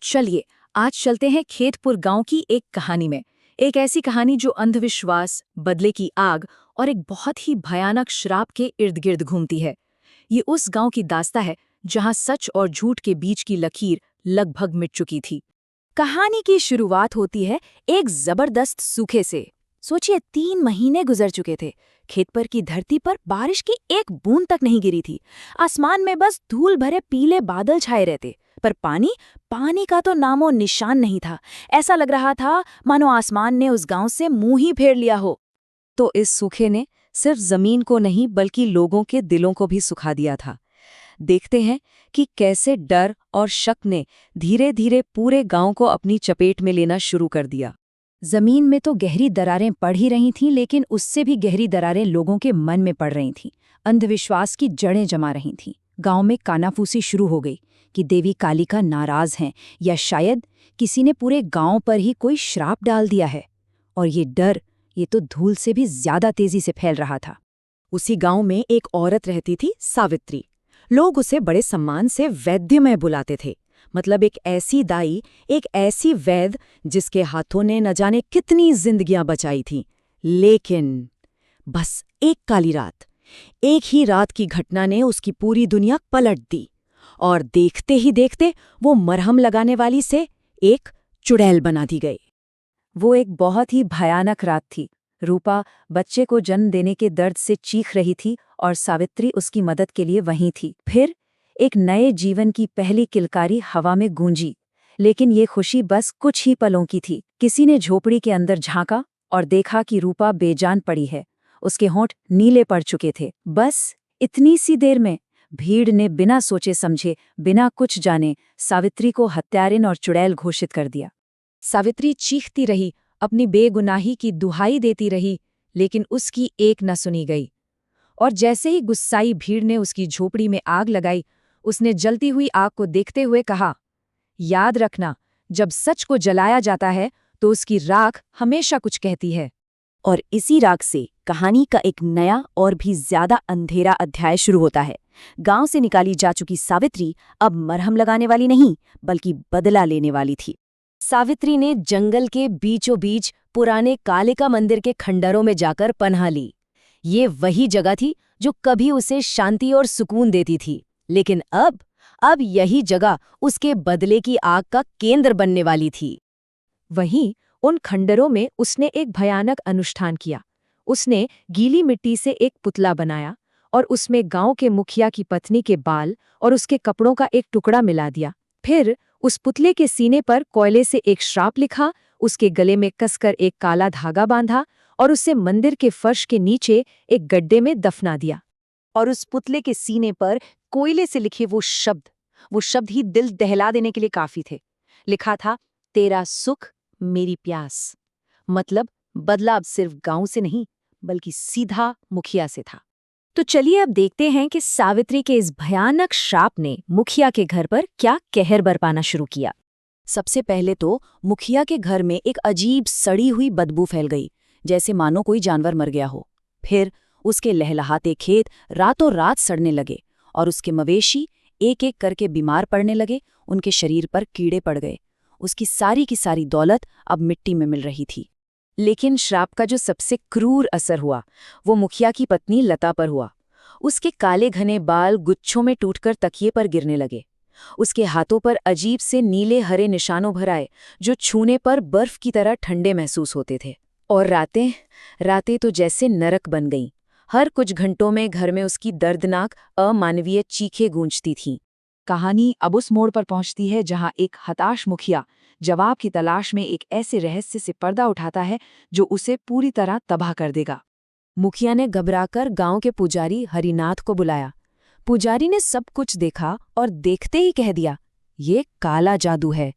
चलिए आज चलते हैं खेतपुर गांव की एक कहानी में। एक ऐसी कहानी जो अंधविश्वास, बदले की आग और एक बहुत ही भयानक श्राप के इर्द गिर्द घूमती है। ये उस गांव की दास्ता है जहां सच और झूठ के बीच की लकीर लगभग मिट चुकी थी। कहानी की शुरुआत होती है एक जबरदस्त सूखे से। सोचिए 3 महीने गुजर चुके थे। खेत पर की धरती पर बारिश की एक बूंद तक नहीं गिरी थी। आसमान में बस धूल भरे पीले बादल छाए रहते, पर पानी का तो नामो निशान नहीं था। ऐसा लग रहा था मानो आसमान ने उस गांव से मुंह ही फेर लिया हो। तो इस सूखे ने सिर्फ जमीन को नहीं बल्कि लोगों के दिलों को भी सुखा दिया था। देखते हैं कि कैसे डर और शक ने धीरे धीरे पूरे गांव को अपनी चपेट में लेना शुरू कर दिया। जमीन में तो गहरी दरारें पड़ ही रही थीं, लेकिन उससे भी गहरी दरारें लोगों के मन में पड़ रही थीं। अंधविश्वास की जड़ें जमा रही थीं। गांव में कानाफूसी शुरू हो गई कि देवी कालिका नाराज हैं, या शायद किसी ने पूरे गांव पर ही कोई श्राप डाल दिया है। और ये डर, ये तो धूल से भी ज्यादा तेजी से फैल रहा था। उसी गांव में एक औरत रहती थी, सावित्री। लोग उसे बड़े सम्मान से वैद्यमय बुलाते थे। मतलब एक ऐसी दाई, एक ऐसी वैद्य जिसके हाथों ने न जाने कितनी जिंदगियां बचाई थीं। लेकिन बस एक काली रात, एक ही रात की घटना ने उसकी पूरी दुनिया पलट दी। और देखते ही देखते वो मरहम लगाने वाली से एक चुड़ैल बना दी गई। वो एक बहुत ही भयानक रात थी। रूपा बच्चे को जन्म देने के दर्द से चीख रही थी और सावित्री उसकी मदद के लिए वहीं थी। फिर एक नए जीवन की पहली किलकारी हवा में गूंजी। लेकिन ये खुशी बस कुछ ही पलों की थी। किसी ने झोपड़ी के अंदर झांका और देखा कि रूपा बेजान पड़ी है। उसके होंठ नीले पड़ चुके थे। बस इतनी सी देर में भीड़ ने बिना सोचे समझे, बिना कुछ जाने सावित्री को हत्यारिन और चुड़ैल घोषित कर दिया। सावित्री चीखती रही, अपनी बेगुनाही की दुहाई देती रही, लेकिन उसकी एक न सुनी गई। और जैसे ही गुस्साई भीड़ ने उसकी झोपड़ी में आग लगाई, उसने जलती हुई आग को देखते हुए कहा, याद रखना, जब सच को जलाया जाता है तो उसकी राख हमेशा कुछ कहती है। और इसी राग से कहानी का एक नया और भी ज्यादा अंधेरा अध्याय शुरू होता है। गांव से निकाली जा चुकी सावित्री अब मरहम लगाने वाली नहीं, बल्कि बदला लेने वाली थी। सावित्री ने जंगल के बीचों बीच पुराने कालिका मंदिर के खंडरों में जाकर पनाह ली। ये वही जगह थी जो कभी उसे शांति और सुकून देती थी, लेकिन अब यही जगह उसके बदले की आग का केंद्र बनने वाली थी। वहीं उन खंडरों में उसने एक भयानक अनुष्ठान किया। उसने गीली मिट्टी से एक पुतला बनाया और उसमें गांव के मुखिया की पत्नी के बाल और उसके कपड़ों का एक टुकड़ा मिला दिया। फिर उस पुतले के सीने पर कोयले से एक श्राप लिखा, उसके गले में कसकर एक काला धागा बांधा और उसे मंदिर के फर्श के नीचे एक गड्ढे में दफना दिया। और उस पुतले के सीने पर कोयले से लिखे वो शब्द ही दिल दहला देने के लिए काफी थे। लिखा था, तेरा सुख मेरी प्यास। मतलब बदला अब सिर्फ गांव से नहीं, बल्कि सीधा मुखिया से था। तो चलिए अब देखते हैं कि सावित्री के इस भयानक श्राप ने मुखिया के घर पर क्या कहर बरपाना शुरू किया। सबसे पहले तो मुखिया के घर में एक अजीब सड़ी हुई बदबू फैल गई, जैसे मानो कोई जानवर मर गया हो। फिर उसके लहलहाते खेत रातों रात सड़ने लगे और उसके मवेशी एक एक करके बीमार पड़ने लगे। उनके शरीर पर कीड़े पड़ गए। उसकी सारी की सारी दौलत अब मिट्टी में मिल रही थी। लेकिन श्राप का जो सबसे क्रूर असर हुआ, वो मुखिया की पत्नी लता पर हुआ। उसके काले घने बाल गुच्छों में टूटकर तकिए पर गिरने लगे। उसके हाथों पर अजीब से नीले हरे निशानों भर आए, जो छूने पर बर्फ की तरह ठंडे महसूस होते थे। और रातें तो जैसे नरक बन गईं। हर कुछ घंटों में घर में उसकी दर्दनाक अमानवीय चीखें गूंजती थीं। कहानी अब उस मोड़ पर पहुंचती है जहां एक हताश मुखिया जवाब की तलाश में एक ऐसे रहस्य से पर्दा उठाता है जो उसे पूरी तरह तबाह कर देगा। मुखिया ने घबराकर गांव के पुजारी हरिनाथ को बुलाया। पुजारी ने सब कुछ देखा और देखते ही कह दिया, ये काला जादू है,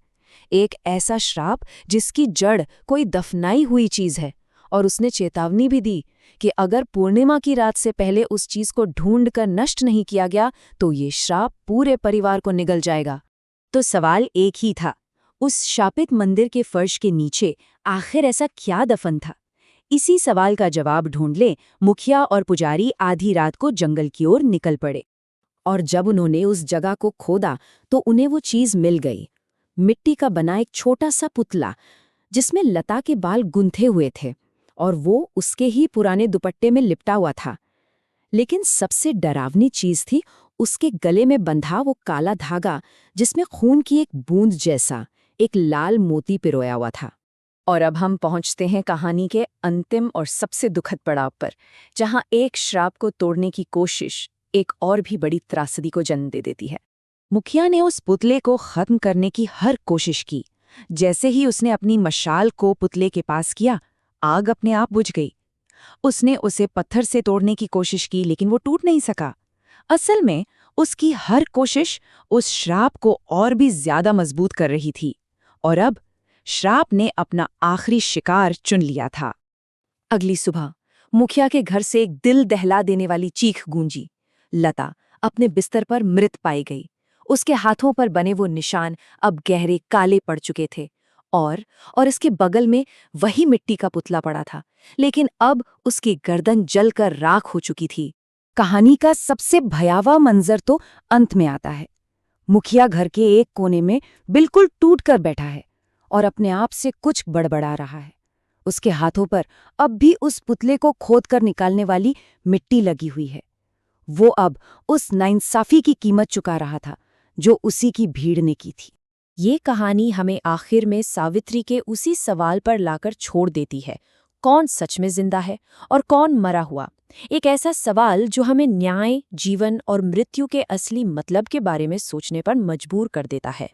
एक ऐसा श्राप जिसकी जड़ कोई दफनाई हुई चीज है। और उसने चेतावनी भी दी कि अगर पूर्णिमा की रात से पहले उस चीज को ढूंढकर नष्ट नहीं किया गया तो ये श्राप पूरे परिवार को निगल जाएगा। तो सवाल एक ही था, उस शापित मंदिर के फर्श के नीचे आखिर ऐसा क्या दफन था? इसी सवाल का जवाब ढूंढ ले मुखिया और पुजारी आधी रात को जंगल की ओर निकल पड़े। और जब उन्होंने उस जगह को खोदा तो उन्हें वो चीज मिल गई। मिट्टी का बना एक छोटा सा पुतला जिसमें लता के बाल गुंथे हुए थे और वो उसके ही पुराने दुपट्टे में लिपटा हुआ था। लेकिन सबसे डरावनी चीज थी उसके गले में बंधा वो काला धागा जिसमें खून की एक बूंद जैसा एक लाल मोती पिरोया हुआ था। और अब हम पहुंचते हैं कहानी के अंतिम और सबसे दुखद पड़ाव पर, जहां एक श्राप को तोड़ने की कोशिश एक और भी बड़ी त्रासदी को जन्म दे देती है। मुखिया ने उस पुतले को खत्म करने की हर कोशिश की। जैसे ही उसने अपनी मशाल को पुतले के पास किया, आग अपने आप बुझ गई। उसने उसे पत्थर से तोड़ने की कोशिश की, लेकिन वो टूट नहीं सका। असल में उसकी हर कोशिश उस श्राप को और भी ज्यादा मजबूत कर रही थी। और अब श्राप ने अपना आखिरी शिकार चुन लिया था। अगली सुबह मुखिया के घर से एक दिल दहला देने वाली चीख गूंजी। लता अपने बिस्तर पर मृत पाई गई। उसके हाथों पर बने वो निशान अब गहरे काले पड़ चुके थे और इसके बगल में वही मिट्टी का पुतला पड़ा था, लेकिन अब उसकी गर्दन जलकर राख हो चुकी थी। कहानी का सबसे भयावह मंजर तो अंत में आता है। मुखिया घर के एक कोने में बिल्कुल टूट कर बैठा है और अपने आप से कुछ बड़बड़ा रहा है। उसके हाथों पर अब भी उस पुतले को खोदकर निकालने वाली मिट्टी लगी हुई है। वो अब उस नाइंसाफी की कीमत चुका रहा था जो उसी की भीड़ ने की थी। ये कहानी हमें आखिर में सावित्री के उसी सवाल पर लाकर छोड़ देती है, कौन सच में जिंदा है और कौन मरा हुआ। एक ऐसा सवाल जो हमें न्याय, जीवन और मृत्यु के असली मतलब के बारे में सोचने पर मजबूर कर देता है।